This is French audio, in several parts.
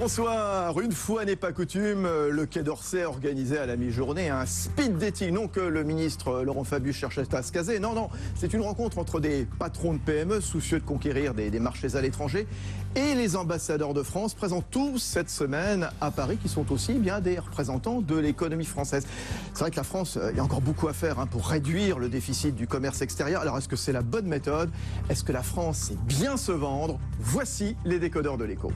Bonsoir, une fois n'est pas coutume, le Quai d'Orsay organisait à la mi-journée un speed dating. Non que le ministre Laurent Fabius cherchait à se caser, non, c'est une rencontre entre des patrons de PME soucieux de conquérir des marchés à l'étranger et les ambassadeurs de France présents tous cette semaine à Paris qui sont aussi bien des représentants de l'économie française. C'est vrai que la France, il y a encore beaucoup à faire pour réduire le déficit du commerce extérieur. Alors est-ce que c'est la bonne méthode? Est-ce que la France sait bien se vendre? Voici les décodeurs de l'écho.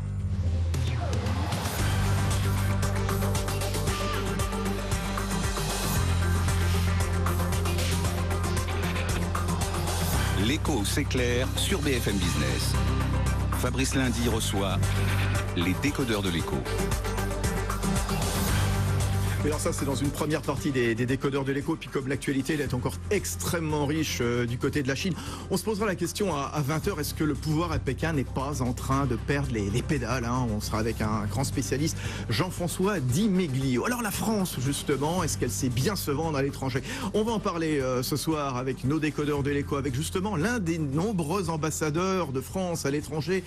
L'écho s'éclaire sur BFM Business. Fabrice Lundi reçoit les décodeurs de l'écho. Et alors ça, c'est dans une première partie des décodeurs de l'écho. Puis comme l'actualité elle est encore extrêmement riche du côté de la Chine, on se posera la question à 20h, est-ce que le pouvoir à Pékin n'est pas en train de perdre les pédales? On sera avec un grand spécialiste, Jean-François Di Meglio. Alors la France, justement, est-ce qu'elle sait bien se vendre à l'étranger? On va en parler ce soir avec nos décodeurs de l'écho, avec justement l'un des nombreux ambassadeurs de France à l'étranger,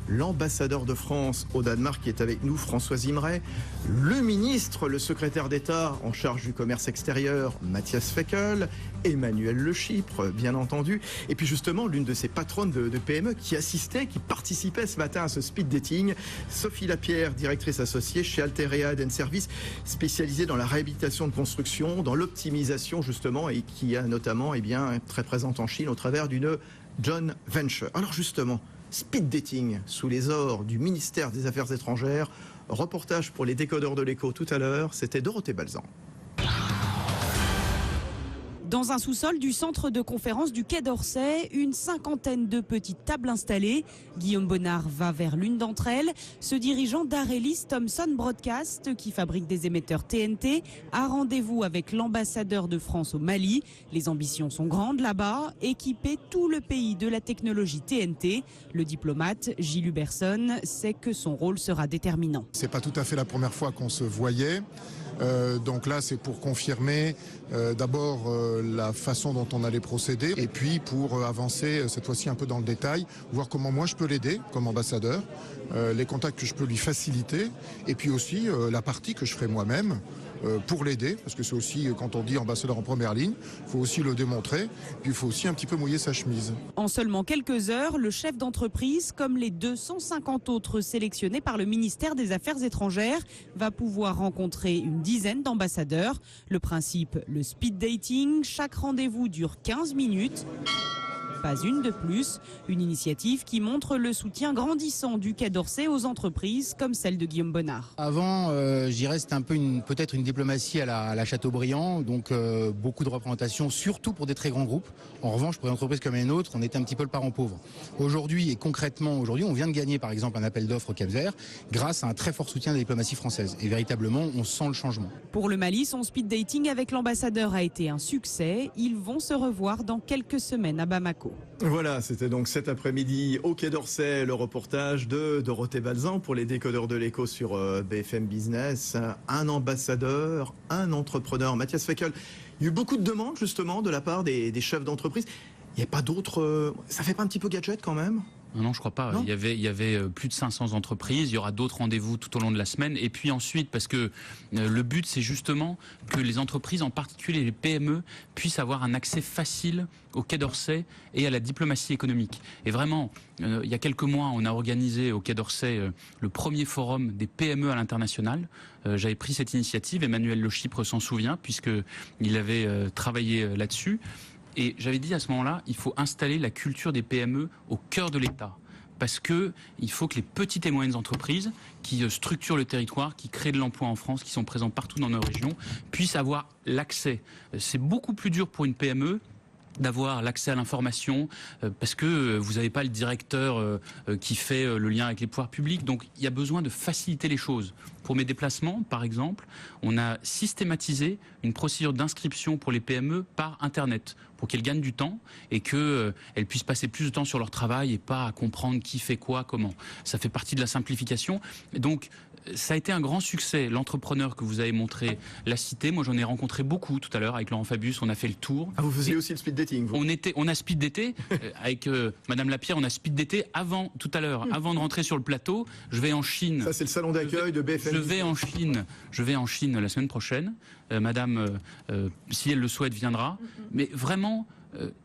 l'ambassadeur de France au Danemark qui est avec nous, François Imray, le ministre, le secrétaire d'État en charge du commerce extérieur, Matthias Fekl, Emmanuel Le Chypre, bien entendu, et puis justement l'une de ces patronnes de PME qui assistait, qui participait ce matin à ce speed dating, Sophie Lapierre, directrice associée chez Alterea Service, spécialisée dans la réhabilitation de construction, dans l'optimisation justement, et qui a notamment très présente en Chine au travers d'une Joint Venture. Alors justement, speed dating sous les ors du ministère des Affaires étrangères. Reportage pour les décodeurs de l'écho tout à l'heure, c'était Dorothée Balzan. Dans un sous-sol du centre de conférence du Quai d'Orsay, une cinquantaine de petites tables installées. Guillaume Bonnard va vers l'une d'entre elles. Ce dirigeant d'Arelis Thomson Broadcast, qui fabrique des émetteurs TNT, a rendez-vous avec l'ambassadeur de France au Mali. Les ambitions sont grandes là-bas, équiper tout le pays de la technologie TNT. Le diplomate Gilles Huberson sait que son rôle sera déterminant. C'est pas tout à fait la première fois qu'on se voyait. Donc là, c'est pour confirmer d'abord la façon dont on allait procéder et puis pour avancer cette fois-ci un peu dans le détail, voir comment moi je peux l'aider comme ambassadeur, les contacts que je peux lui faciliter et puis aussi la partie que je ferai moi-même pour l'aider, parce que c'est aussi, quand on dit ambassadeur en première ligne, il faut aussi le démontrer, puis il faut aussi un petit peu mouiller sa chemise. En seulement quelques heures, le chef d'entreprise, comme les 250 autres sélectionnés par le ministère des Affaires étrangères, va pouvoir rencontrer une dizaine d'ambassadeurs. Le principe, le speed dating, chaque rendez-vous dure 15 minutes. Pas une de plus, une initiative qui montre le soutien grandissant du Quai d'Orsay aux entreprises comme celle de Guillaume Bonnard. Avant, je dirais c'était un peu peut-être une diplomatie à la Chateaubriand, donc beaucoup de représentation, surtout pour des très grands groupes. En revanche, pour une entreprise comme les nôtres, on était un petit peu le parent pauvre. Aujourd'hui, et concrètement aujourd'hui, on vient de gagner par exemple un appel d'offres au Cap-Vert grâce à un très fort soutien de la diplomatie française. Et véritablement, on sent le changement. Pour le Mali, son speed dating avec l'ambassadeur a été un succès. Ils vont se revoir dans quelques semaines à Bamako. Voilà, c'était donc cet après-midi au Quai d'Orsay, le reportage de Dorothée Balzan pour les décodeurs de l'écho sur BFM Business. Un ambassadeur, un entrepreneur, Matthias Fekl. Il y a eu beaucoup de demandes justement de la part des chefs d'entreprise. Il n'y a pas d'autres... Ça fait pas un petit peu gadget quand même ? Non, je crois pas. Il y avait plus de 500 entreprises. Il y aura d'autres rendez-vous tout au long de la semaine. Et puis ensuite, parce que le but, c'est justement que les entreprises, en particulier les PME, puissent avoir un accès facile au Quai d'Orsay et à la diplomatie économique. Et vraiment, il y a quelques mois, on a organisé au Quai d'Orsay le premier forum des PME à l'international. J'avais pris cette initiative. Emmanuel Le Chypre s'en souvient, puisqu'il avait travaillé là-dessus. Et j'avais dit à ce moment-là, il faut installer la culture des PME au cœur de l'État. Parce que il faut que les petites et moyennes entreprises qui structurent le territoire, qui créent de l'emploi en France, qui sont présentes partout dans nos régions, puissent avoir l'accès. C'est beaucoup plus dur pour une PME d'avoir l'accès à l'information parce que vous n'avez pas le directeur qui fait le lien avec les pouvoirs publics. Donc il y a besoin de faciliter les choses. Pour mes déplacements, par exemple, on a systématisé une procédure d'inscription pour les PME par Internet pour qu'elles gagnent du temps et qu'elles puissent passer plus de temps sur leur travail et pas à comprendre qui fait quoi, comment. Ça fait partie de la simplification. Donc ça a été un grand succès. L'entrepreneur que vous avez montré l'a cité. Moi, j'en ai rencontré beaucoup tout à l'heure avec Laurent Fabius. On a fait le tour. Ah, vous faisiez aussi le speed dating, vous? On a speed daté avec Madame Lapierre. On a speed daté tout à l'heure, avant de rentrer sur le plateau. Je vais en Chine. Ça, c'est le salon d'accueil de BFM. Je vais en Chine la semaine prochaine. Madame, si elle le souhaite, viendra. Mais vraiment,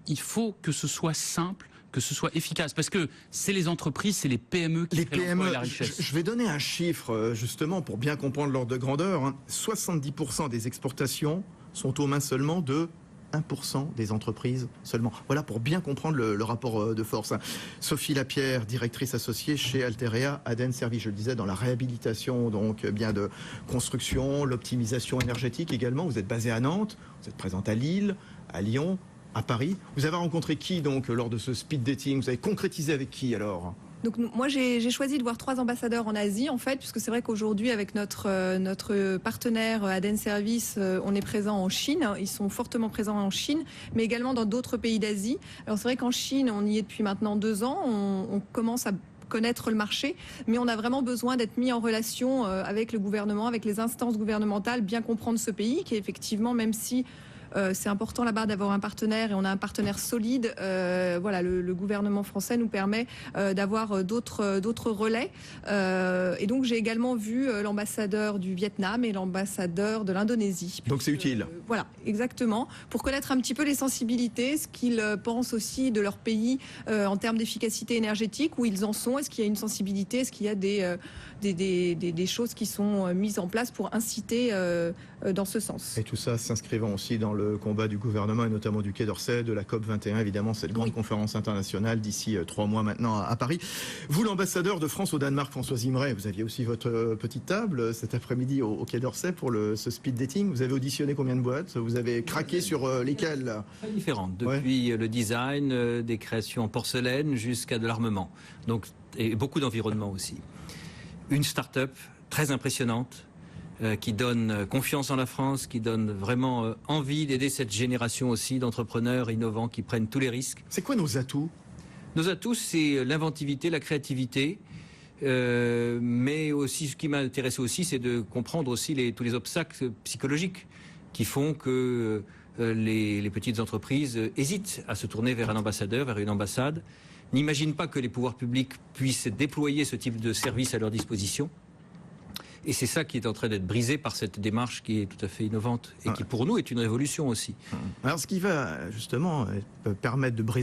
il faut que ce soit simple, que ce soit efficace, parce que c'est les entreprises, c'est les PME qui créent l'emploi et la richesse. Je vais donner un chiffre, justement, pour bien comprendre l'ordre de grandeur. 70% des exportations sont aux mains seulement de 1% des entreprises seulement. Voilà pour bien comprendre le rapport de force. Sophie Lapierre, directrice associée chez Alterea Aden Services. Je le disais, dans la réhabilitation donc bien de construction, l'optimisation énergétique également. Vous êtes basée à Nantes, vous êtes présente à Lille, à Lyon, à Paris. Vous avez rencontré qui donc lors de ce speed dating? Vous avez concrétisé avec qui alors? Donc moi j'ai choisi de voir 3 ambassadeurs en Asie en fait, puisque c'est vrai qu'aujourd'hui avec notre partenaire Aden Services, on est présent en Chine, ils sont fortement présents en Chine, mais également dans d'autres pays d'Asie. Alors c'est vrai qu'en Chine, on y est depuis maintenant 2 ans, on commence à connaître le marché, mais on a vraiment besoin d'être mis en relation avec le gouvernement, avec les instances gouvernementales, bien comprendre ce pays qui est effectivement, même si c'est important là-bas d'avoir un partenaire et on a un partenaire solide. Voilà, le gouvernement français nous permet d'avoir d'autres relais. Et donc j'ai également vu l'ambassadeur du Vietnam et l'ambassadeur de l'Indonésie. Donc c'est utile. Voilà, exactement. Pour connaître un petit peu les sensibilités, ce qu'ils pensent aussi de leur pays en termes d'efficacité énergétique, où ils en sont. Est-ce qu'il y a une sensibilité? Est-ce qu'il y a des choses qui sont mises en place pour inciter dans ce sens? Et tout ça s'inscrivant aussi dans le combat du gouvernement et notamment du Quai d'Orsay, de la COP21, évidemment, cette grande conférence internationale d'ici 3 mois maintenant à Paris. Vous, l'ambassadeur de France au Danemark, François Imray, vous aviez aussi votre petite table cet après-midi au Quai d'Orsay pour ce speed dating. Vous avez auditionné combien de boîtes? Vous avez craqué sur lesquelles? Très différentes, depuis le design, des créations en porcelaine jusqu'à de l'armement. Donc, et beaucoup d'environnement aussi. Une start-up très impressionnante, qui donne confiance en la France, qui donne vraiment envie d'aider cette génération aussi d'entrepreneurs innovants qui prennent tous les risques. C'est quoi nos atouts? Nos atouts, c'est l'inventivité, la créativité, mais aussi ce qui m'a intéressé aussi, c'est de comprendre aussi tous les obstacles psychologiques qui font que les petites entreprises hésitent à se tourner vers un ambassadeur, vers une ambassade, n'imaginent pas que les pouvoirs publics puissent déployer ce type de service à leur disposition. Et c'est ça qui est en train d'être brisé par cette démarche qui est tout à fait innovante et qui pour nous est une révolution aussi. Alors ce qui va justement permettre de briser